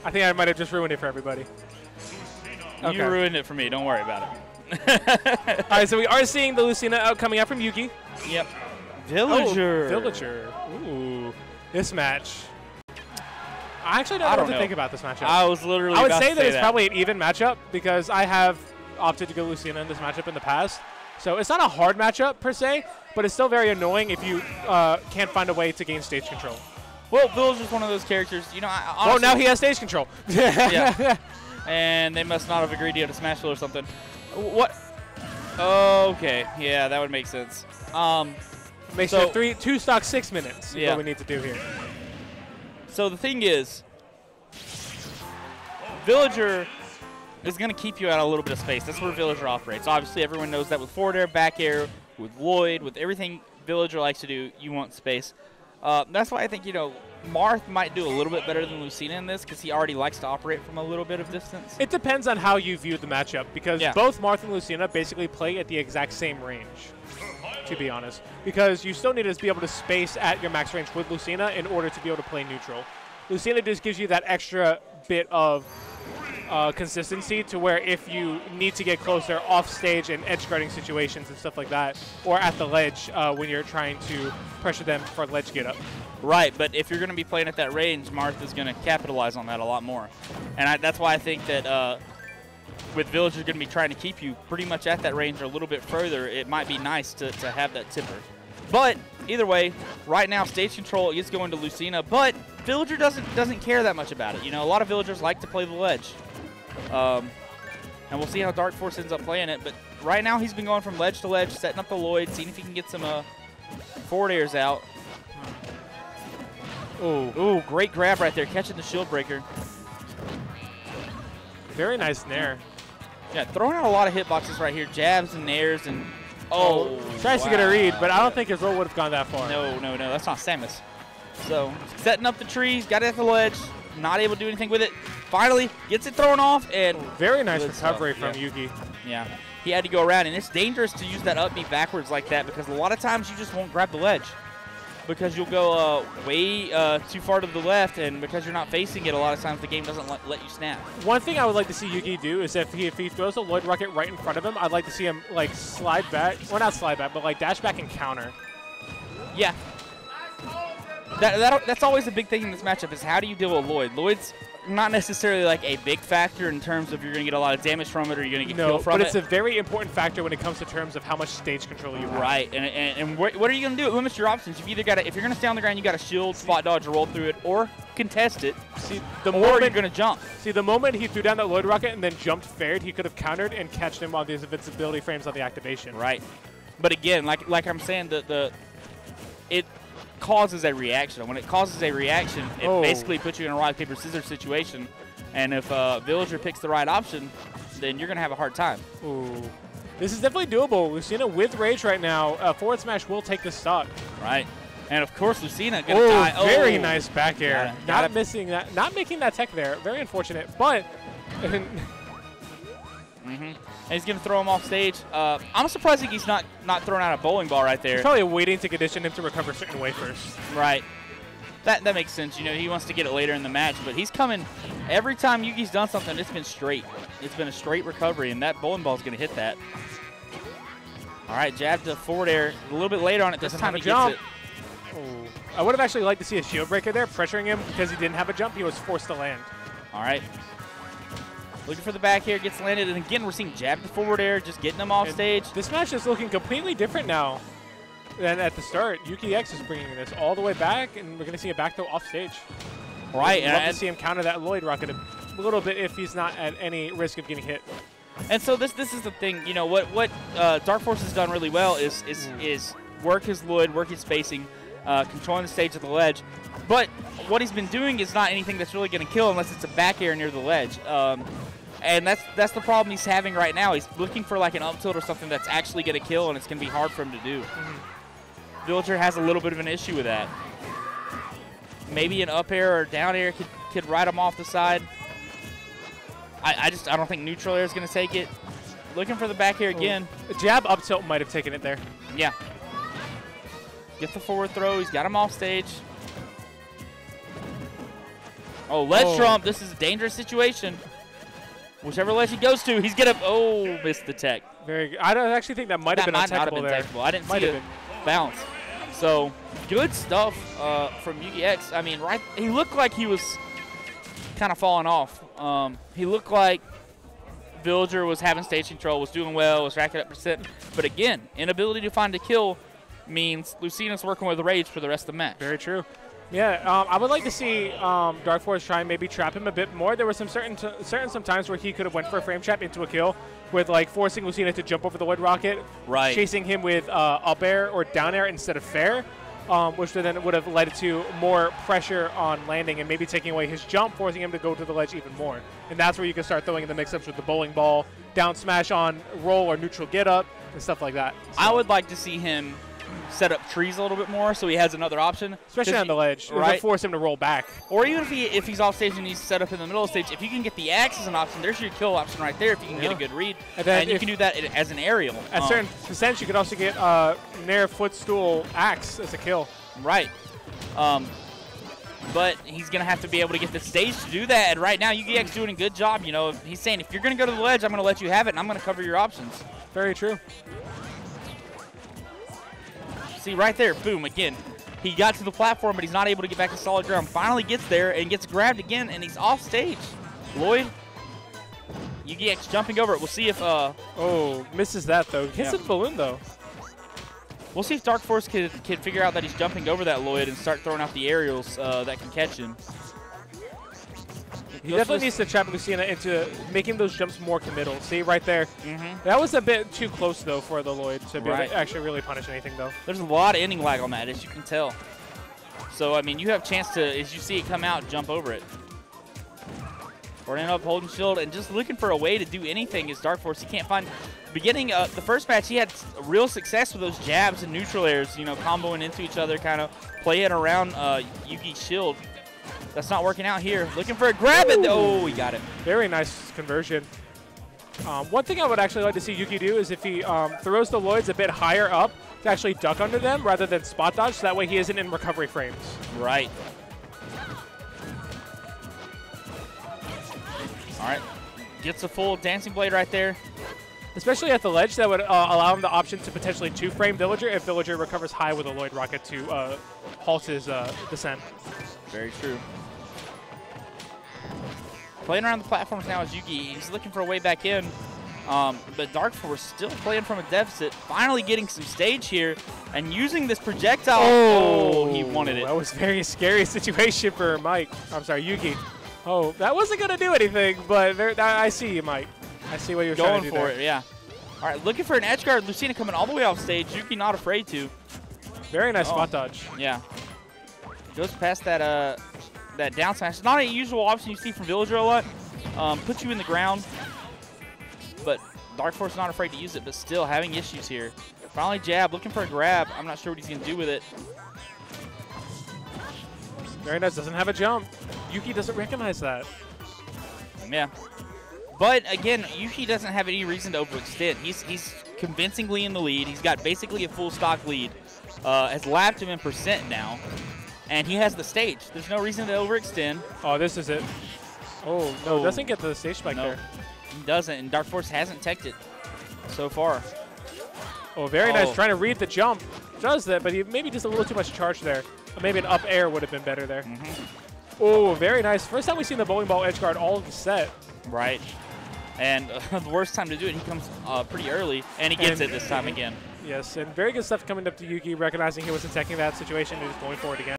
I think I might have just ruined it for everybody. Okay. You ruined it for me. Don't worry about it. All right, so we are seeing the Lucina out coming out from Yugi. Yep. Villager. Oh, Villager. Ooh, this match. I actually don't know what to think about this matchup. I was literally I would about say to that it's probably an even matchup because I have opted to go Lucina in this matchup in the past. So it's not a hard matchup per se, but it's still very annoying if you can't find a way to gain stage control. Well, Villager's one of those characters, you know, well, now he has stage control. Yeah. And they must not have agreed to go to Smashville or something. What? Okay. Yeah, that would make sense. Makes so, it 2 stock 6 minutes is what we need to do here. So the thing is, Villager is going to keep you at a little bit of space. That's where Villager operates. Obviously, everyone knows that with forward air, back air, with Lloyd, with everything Villager likes to do, you want space. That's why I think, you know, Marth might do a little bit better than Lucina in this because he already likes to operate from a little bit of distance. It depends on how you view the matchup because both Marth and Lucina basically play at the exact same range, to be honest. Because you still need to be able to space at your max range with Lucina in order to be able to play neutral. Lucina just gives you that extra bit of consistency to where if you need to get closer off stage in edge guarding situations and stuff like that, or at the ledge when you're trying to pressure them for ledge get up. Right, but if you're going to be playing at that range, Marth is going to capitalize on that a lot more. And that's why I think that with Villager going to be trying to keep you pretty much at that range or a little bit further, it might be nice to have that tipper. But either way, right now stage control is going to Lucina, but Villager doesn't care that much about it. You know, a lot of Villagers like to play the ledge. And we'll see how DarkForce ends up playing it. But right now he's been going from ledge to ledge, setting up the Lloyd, seeing if he can get some forward airs out. Ooh, great grab right there, catching the shield breaker. Very nice nair. Yeah, throwing out a lot of hitboxes right here, jabs and nairs, and tries to get a read, but I don't think his roll would have gone that far. No, that's not Samus. So setting up the trees, got it at the ledge, not able to do anything with it. Finally gets it thrown off, and very nice recovery from Yugi. Yeah, he had to go around, and it's dangerous to use that up B backwards like that because a lot of times you just won't grab the ledge. Because you'll go way too far to the left, and because you're not facing it, a lot of times the game doesn't let you snap. One thing I would like to see Yugi do is if he throws a Lloyd Rocket right in front of him, I'd like to see him like slide back, well not slide back, but like dash back and counter. Yeah. That's always a big thing in this matchup is how do you deal with Lloyd. Lloyd's not necessarily like a big factor in terms of you're going to get a lot of damage from it or you're going to get killed from it. But it's a very important factor when it comes to terms of how much stage control you have. Right, and what are you going to do? It limits your options. You've either got to, if you're going to stay on the ground, you got to shield, spot dodge, or roll through it, or contest it. See, or you're going to jump. See, the moment he threw down that Lloyd Rocket and then jumped fared, he could have countered and catched him on these invincibility frames on the activation. Right, but again, like I'm saying, it causes a reaction. When it causes a reaction, it basically puts you in a rock, paper, scissors situation. And if Villager picks the right option, then you're going to have a hard time. Ooh. This is definitely doable. Lucina with Rage right now. Forward smash will take this stock. Right. And, of course, Lucina going to die. Oh, very nice back air. Not missing that. Not making that tech there. Very unfortunate. But... And he's going to throw him off stage. I'm surprised he's not throwing out a bowling ball right there. He's probably waiting to condition him to recover a certain way first. Right. That makes sense. You know, he wants to get it later in the match, but he's coming. Every time Yugi's done something, it's been straight. It's been a straight recovery, and that bowling ball is going to hit that. All right, jab to forward air. A little bit later on it. This time he gets it. Ooh. I would have actually liked to see a shield breaker there, pressuring him because he didn't have a jump. He was forced to land. All right. Looking for the back air, gets landed, and again, we're seeing jab to forward air, just getting him off stage. This match is looking completely different now than at the start. YugiX is bringing this all the way back, and we're going to see a back throw off stage. Right. I'd love to see him counter that Lloyd Rocket a little bit if he's not at any risk of getting hit. And so this is the thing, you know, what DarkForce has done really well is work his Lloyd, work his spacing, controlling the stage at the ledge. But what he's been doing is not anything that's really going to kill unless it's a back air near the ledge. And that's the problem he's having right now. He's looking for like an up tilt or something that's actually going to kill, and it's going to be hard for him to do. Villager has a little bit of an issue with that. Maybe an up air or down air could ride him off the side. I don't think neutral air is going to take it. Looking for the back air again. A jab up tilt might have taken it there. Yeah. Get the forward throw. He's got him off stage. Oh, ledge trump. This is a dangerous situation. Whichever ledge he goes to, he's going to, missed the tech. Very good. I don't actually think that might have been untechable there. I didn't see it bounce. So, good stuff from YugiX. I mean, he looked like he was kind of falling off. He looked like Villager was having stage control, was doing well, was racking up percent. But again, inability to find a kill means Lucina's working with Rage for the rest of the match. Very true. Yeah, I would like to see DarkForce try and maybe trap him a bit more. There were some certain times where he could have went for a frame trap into a kill with like forcing Lucina to jump over the wood rocket, chasing him with up air or down air instead of fair, which then would have led to more pressure on landing and maybe taking away his jump, forcing him to go to the ledge even more. And that's where you can start throwing in the mix-ups with the bowling ball, down smash on roll or neutral get up, and stuff like that. So I would like to see him set up trees a little bit more so he has another option. Especially on the ledge. Right? Force him to roll back. Or even if he's off stage and he's set up in the middle of the stage, if you can get the axe as an option, there's your kill option right there if you can get a good read. And you can do that as an aerial. At certain percents, you could also get Nair footstool axe as a kill. Right. But he's going to have to be able to get the stage to do that. And right now, YugiX doing a good job. You know, he's saying, if you're going to go to the ledge, I'm going to let you have it, and I'm going to cover your options. Very true. See, right there, boom, again. He got to the platform, but he's not able to get back to solid ground. Finally gets there and gets grabbed again, and he's off stage. Lloyd, YugiX jumping over it. We'll see if... misses that, though. Hits the balloon, though. We'll see if DarkForce can figure out that he's jumping over that Lloyd and start throwing out the aerials that can catch him. He definitely needs to trap Lucina into making those jumps more committal. See, right there. That was a bit too close, though, for the Lloyd to be able to actually really punish anything, though. There's a lot of ending lag on that, as you can tell. So, I mean, you have a chance to, as you see it come out, jump over it. Or end up holding shield and just looking for a way to do anything is DarkForce. He can't find... Beginning the first match, he had real success with those jabs and neutral airs, you know, comboing into each other, kind of playing around Yugi's shield. That's not working out here. Looking for a grab, and he got it. Very nice conversion. One thing I would actually like to see Yugi do is if he throws the Lloyds a bit higher up to actually duck under them rather than spot dodge, so that way he isn't in recovery frames. Right. All right. Gets a full dancing blade right there. Especially at the ledge, that would allow him the option to potentially two-frame Villager if Villager recovers high with a Lloyd rocket to halt his descent. Very true. Playing around the platforms now is Yugi. He's looking for a way back in. But DarkForce still playing from a deficit. Finally getting some stage here and using this projectile. Oh, he wanted it. That was a very scary situation for Mike. I'm sorry, Yugi. Oh, that wasn't going to do anything, but I see you, Mike. I see what you're trying to do for it, yeah. All right, looking for an edge guard. Lucina coming all the way off stage. Yugi not afraid to. Very nice spot dodge. Yeah. Goes past that that down smash. Not a usual option you see from Villager a lot. Puts you in the ground. But DarkForce not afraid to use it, but still having issues here. Finally jab, looking for a grab. I'm not sure what he's going to do with it. Very nice. Doesn't have a jump. Yugi doesn't recognize that. Yeah. But again, Yugi doesn't have any reason to overextend. He's convincingly in the lead. He's got basically a full stock lead. Has lapped him in percent now. And he has the stage. There's no reason to overextend. Oh, this is it. Oh, no, doesn't get to the stage spike there. He doesn't, and DarkForce hasn't teched it so far. Oh, very nice. Trying to read the jump. Does that, but he maybe just a little too much charge there. Or maybe an up air would have been better there. Oh, very nice. First time we've seen the bowling ball edge guard all set. Right. And the worst time to do it, he comes pretty early, and he gets it this time again. Yes, and very good stuff coming up to Yugi, recognizing he wasn't taking that situation and just going for it again.